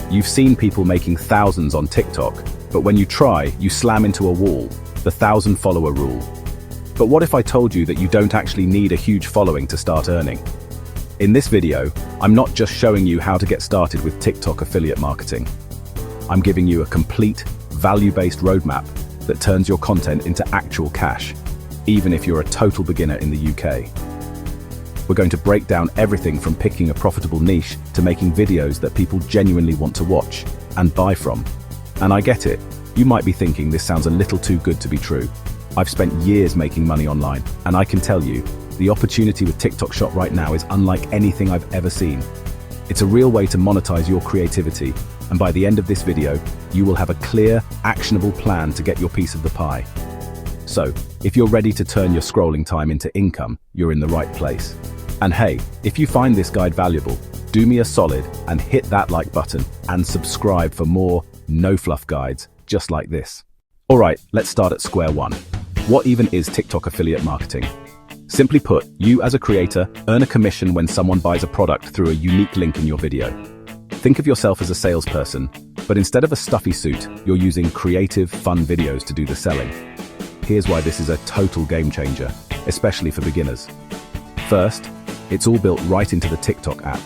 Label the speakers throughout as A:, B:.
A: You've seen people making thousands on TikTok, but when you try, you slam into a wall, the 1,000-follower rule. But what if I told you that you don't actually need a huge following to start earning? In this video, I'm not just showing you how to get started with TikTok affiliate marketing. I'm giving you a complete, value-based roadmap that turns your content into actual cash, even if you're a total beginner in the UK. We're going to break down everything from picking a profitable niche to making videos that people genuinely want to watch and buy from. And I get it, you might be thinking this sounds a little too good to be true. I've spent years making money online, and I can tell you, the opportunity with TikTok Shop right now is unlike anything I've ever seen. It's a real way to monetize your creativity, and by the end of this video, you will have a clear, actionable plan to get your piece of the pie. So, if you're ready to turn your scrolling time into income, you're in the right place. And hey, if you find this guide valuable, do me a solid and hit that like button and subscribe for more no-fluff guides just like this. Alright, let's start at square one. What even is TikTok affiliate marketing? Simply put, you as a creator earn a commission when someone buys a product through a unique link in your video. Think of yourself as a salesperson, but instead of a stuffy suit, you're using creative, fun videos to do the selling. Here's why this is a total game changer, especially for beginners. First, it's all built right into the TikTok app.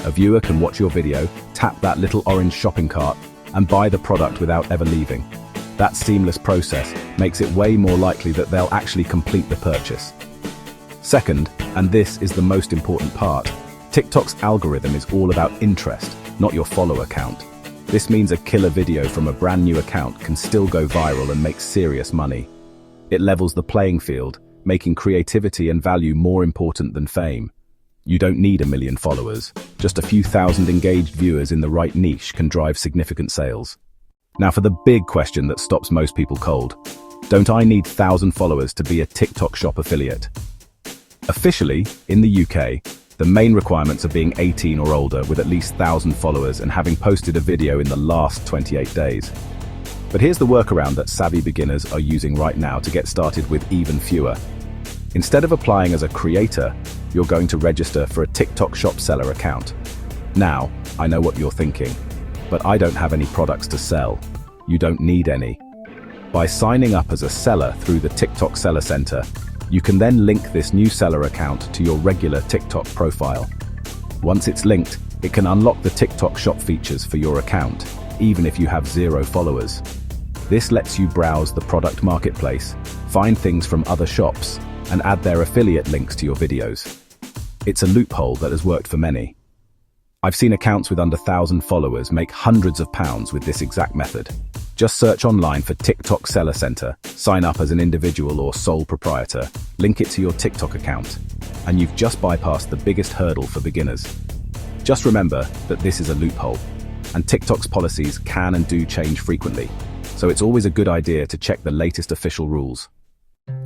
A: A viewer can watch your video, tap that little orange shopping cart, and buy the product without ever leaving. That seamless process makes it way more likely that they'll actually complete the purchase. Second, and this is the most important part, TikTok's algorithm is all about interest, not your follower count. This means a killer video from a brand new account can still go viral and make serious money. It levels the playing field, making creativity and value more important than fame. You don't need 1 million followers. Just a few thousand engaged viewers in the right niche can drive significant sales. Now for the big question that stops most people cold. Don't I need 1,000 followers to be a TikTok Shop affiliate? Officially, in the UK, the main requirements are being 18 or older with at least 1,000 followers and having posted a video in the last 28 days. But here's the workaround that savvy beginners are using right now to get started with even fewer. Instead of applying as a creator, you're going to register for a TikTok Shop seller account. Now, I know what you're thinking, but I don't have any products to sell. You don't need any. By signing up as a seller through the TikTok Seller Center, you can then link this new seller account to your regular TikTok profile. Once it's linked, it can unlock the TikTok Shop features for your account, even if you have 0 followers. This lets you browse the product marketplace, find things from other shops, and add their affiliate links to your videos. It's a loophole that has worked for many. I've seen accounts with under 1,000 followers make hundreds of pounds with this exact method. Just search online for TikTok Seller Center, sign up as an individual or sole proprietor, link it to your TikTok account, and you've just bypassed the biggest hurdle for beginners. Just remember that this is a loophole, and TikTok's policies can and do change frequently, so it's always a good idea to check the latest official rules.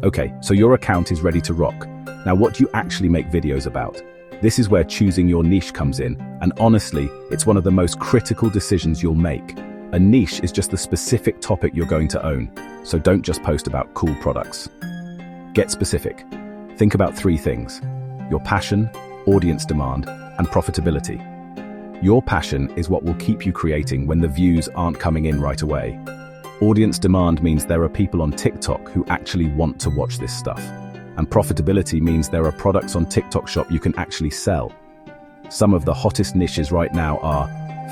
A: Okay, so your account is ready to rock. Now what do you actually make videos about? This is where choosing your niche comes in, and honestly, it's one of the most critical decisions you'll make. A niche is just the specific topic you're going to own, so don't just post about cool products. Get specific. Think about 3 things: your passion, audience demand, and profitability. Your passion is what will keep you creating when the views aren't coming in right away. Audience demand means there are people on TikTok who actually want to watch this stuff. And profitability means there are products on TikTok Shop you can actually sell. Some of the hottest niches right now are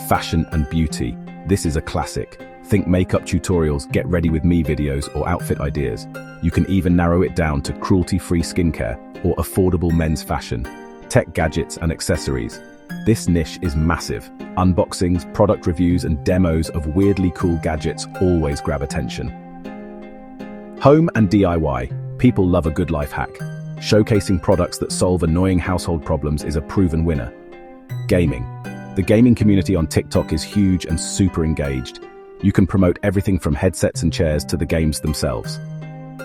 A: fashion and beauty. This is a classic. Think makeup tutorials, get ready with me videos, or outfit ideas. You can even narrow it down to cruelty-free skincare or affordable men's fashion, tech gadgets and accessories. This niche is massive. Unboxings, product reviews, and demos of weirdly cool gadgets always grab attention. Home and DIY. People love a good life hack. Showcasing products that solve annoying household problems is a proven winner. Gaming. The gaming community on TikTok is huge and super engaged. You can promote everything from headsets and chairs to the games themselves.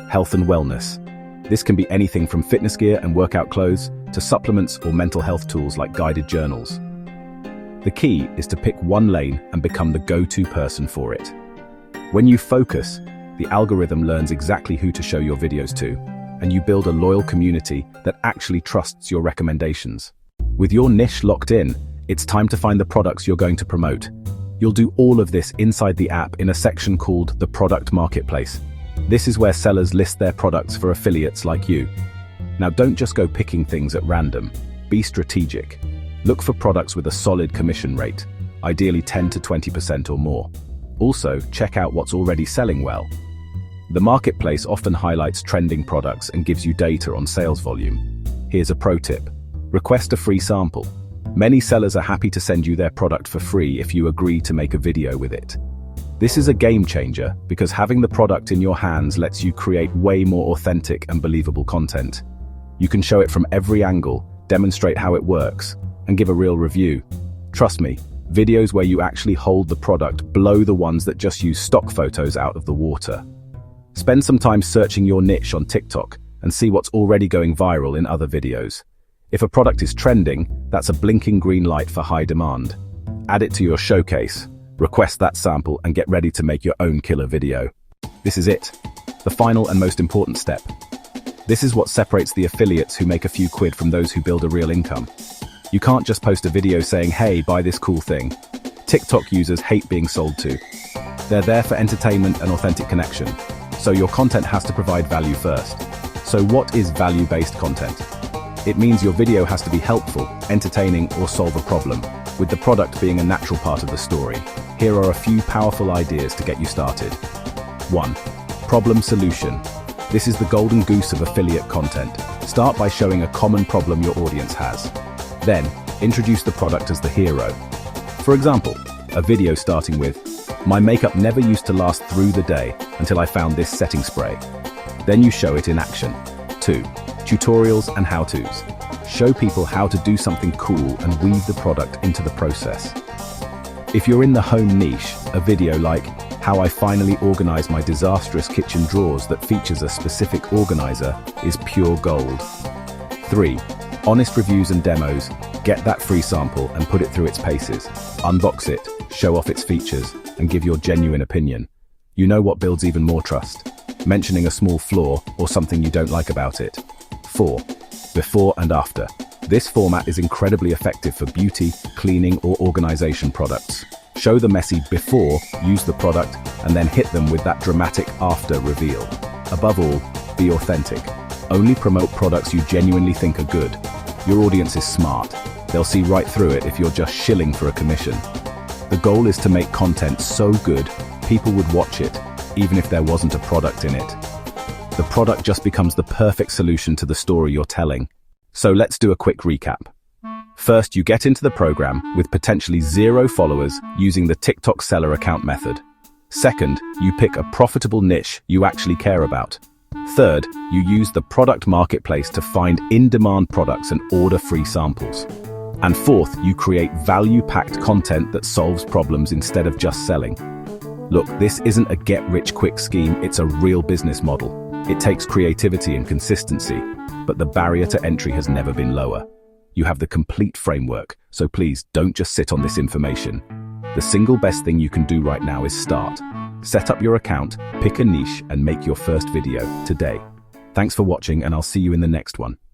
A: Health and wellness. This can be anything from fitness gear and workout clothes to supplements or mental health tools like guided journals. The key is to pick one lane and become the go-to person for it. When you focus, the algorithm learns exactly who to show your videos to, and you build a loyal community that actually trusts your recommendations. With your niche locked in, it's time to find the products you're going to promote. You'll do all of this inside the app in a section called the Product Marketplace. This is where sellers list their products for affiliates like you. Now don't just go picking things at random. Be strategic. Look for products with a solid commission rate, ideally 10 to 20% or more. Also, check out what's already selling well. The marketplace often highlights trending products and gives you data on sales volume. Here's a pro tip. Request a free sample. Many sellers are happy to send you their product for free if you agree to make a video with it. This is a game changer because having the product in your hands lets you create way more authentic and believable content. You can show it from every angle, demonstrate how it works, and give a real review. Trust me, videos where you actually hold the product blow the ones that just use stock photos out of the water. Spend some time searching your niche on TikTok and see what's already going viral in other videos. If a product is trending, that's a blinking green light for high demand. Add it to your showcase, request that sample, and get ready to make your own killer video. This is it, the final and most important step. This is what separates the affiliates who make a few quid from those who build a real income. You can't just post a video saying, "Hey, buy this cool thing." TikTok users hate being sold to. They're there for entertainment and authentic connection. So your content has to provide value first. So what is value-based content? It means your video has to be helpful, entertaining, or solve a problem, with the product being a natural part of the story. Here are a few powerful ideas to get you started. 1. Problem solution. This is the golden goose of affiliate content. Start by showing a common problem your audience has. Then, introduce the product as the hero. For example, a video starting with, "My makeup never used to last through the day until I found this setting spray." Then you show it in action. 2. Tutorials and how-tos. Show people how to do something cool and weave the product into the process. If you're in the home niche, a video like, "How I finally organize my disastrous kitchen drawers" that features a specific organizer is pure gold. 3. Honest reviews and demos. Get that free sample and put it through its paces. Unbox it, show off its features, and give your genuine opinion. You know what builds even more trust? Mentioning a small flaw or something you don't like about it. 4. Before and after. This format is incredibly effective for beauty, cleaning, or organization products. Show the messy before, use the product, and then hit them with that dramatic after reveal. Above all, be authentic. Only promote products you genuinely think are good. Your audience is smart. They'll see right through it if you're just shilling for a commission. The goal is to make content so good, people would watch it, even if there wasn't a product in it. The product just becomes the perfect solution to the story you're telling. So let's do a quick recap. First, you get into the program with potentially 0 followers using the TikTok seller account method. Second, you pick a profitable niche you actually care about. Third, you use the product marketplace to find in-demand products and order free samples. And fourth, you create value-packed content that solves problems instead of just selling. Look, this isn't a get-rich-quick scheme, it's a real business model. It takes creativity and consistency, but the barrier to entry has never been lower. You have the complete framework, so please don't just sit on this information. The single best thing you can do right now is start. Set up your account, pick a niche, and make your first video today. Thanks for watching, and I'll see you in the next one.